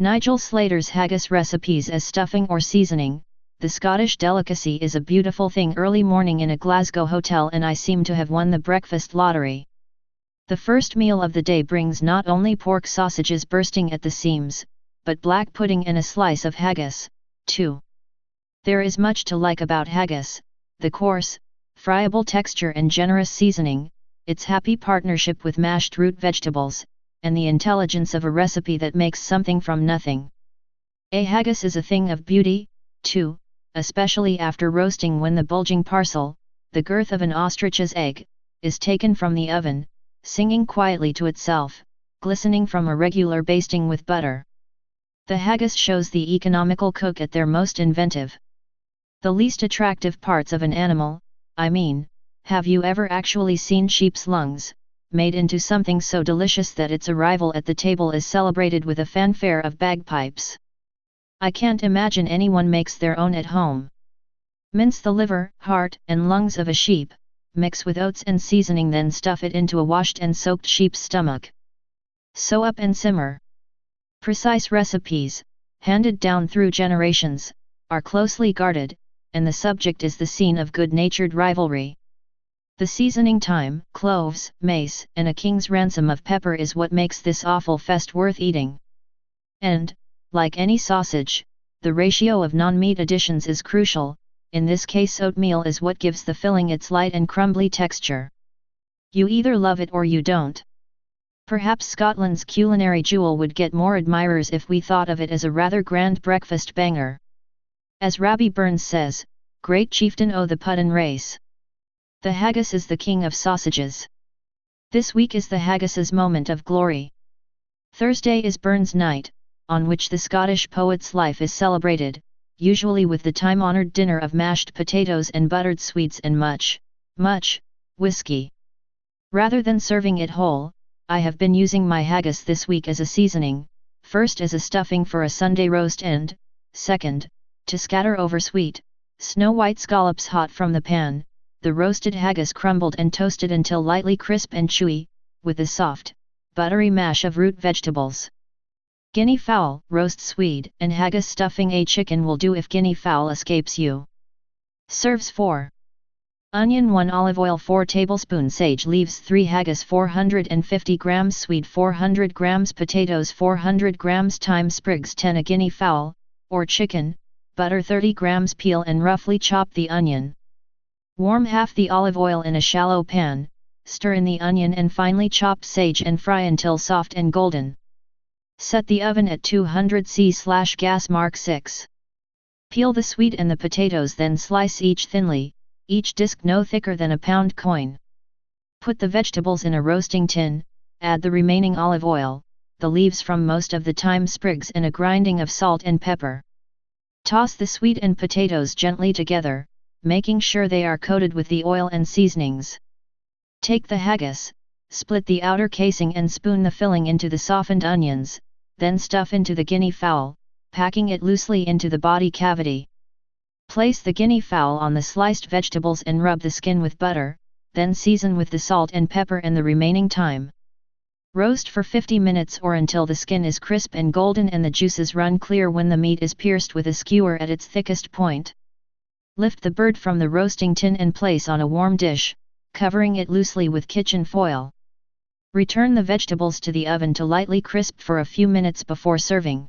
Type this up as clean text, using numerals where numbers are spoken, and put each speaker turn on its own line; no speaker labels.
Nigel Slater's haggis recipes as stuffing or seasoning. The Scottish delicacy is a beautiful thing early morning in a Glasgow hotel, and I seem to have won the breakfast lottery. The first meal of the day brings not only pork sausages bursting at the seams, but black pudding and a slice of haggis, too. There is much to like about haggis: the coarse, friable texture and generous seasoning, its happy partnership with mashed root vegetables, and the intelligence of a recipe that makes something from nothing. A haggis is a thing of beauty, too, especially after roasting, when the bulging parcel, the girth of an ostrich's egg, is taken from the oven, singing quietly to itself, glistening from a regular basting with butter. The haggis shows the economical cook at their most inventive. The least attractive parts of an animal, I mean, have you ever actually seen sheep's lungs, made into something so delicious that its arrival at the table is celebrated with a fanfare of bagpipes? I can't imagine anyone makes their own at home. Mince the liver, heart, and lungs of a sheep, mix with oats and seasoning, then stuff it into a washed and soaked sheep's stomach. Sew up and simmer. Precise recipes, handed down through generations, are closely guarded, and the subject is the scene of good-natured rivalry. The seasoning thyme, cloves, mace, and a king's ransom of pepper is what makes this awful fest worth eating. And, like any sausage, the ratio of non-meat additions is crucial. In this case, oatmeal is what gives the filling its light and crumbly texture. You either love it or you don't. Perhaps Scotland's culinary jewel would get more admirers if we thought of it as a rather grand breakfast banger. As Rabbie Burns says, "Great chieftain o' the Puddin' race." The haggis is the king of sausages. This week is the haggis's moment of glory. Thursday is Burns Night, on which the Scottish poet's life is celebrated, usually with the time-honoured dinner of mashed potatoes and buttered sweets and much whiskey. Rather than serving it whole, I have been using my haggis this week as a seasoning, first as a stuffing for a Sunday roast and, second, to scatter over sweet, snow-white scallops hot from the pan. The roasted haggis crumbled and toasted until lightly crisp and chewy, with a soft, buttery mash of root vegetables. Guinea fowl, roast swede, and haggis stuffing. A chicken will do if guinea fowl escapes you. Serves 4. Onion 1, olive oil 4 tablespoons, sage leaves 3, haggis 450 grams, swede 400 grams, potatoes 400 grams, thyme sprigs 10, a guinea fowl, or chicken, butter 30 grams, peel and roughly chop the onion. Warm half the olive oil in a shallow pan, stir in the onion and finely chopped sage and fry until soft and golden. Set the oven at 200 C/gas mark 6. Peel the swede and the potatoes, then slice each thinly, each disc no thicker than a pound coin. Put the vegetables in a roasting tin, add the remaining olive oil, the leaves from most of the thyme sprigs and a grinding of salt and pepper. Toss the swede and potatoes gently together, making sure they are coated with the oil and seasonings. Take the haggis, split the outer casing and spoon the filling into the softened onions, then stuff into the guinea fowl, packing it loosely into the body cavity. Place the guinea fowl on the sliced vegetables and rub the skin with butter, then season with the salt and pepper and the remaining thyme. Roast for 50 minutes or until the skin is crisp and golden and the juices run clear. When the meat is pierced with a skewer at its thickest point, lift the bird from the roasting tin and place on a warm dish, covering it loosely with kitchen foil. Return the vegetables to the oven to lightly crisp for a few minutes before serving.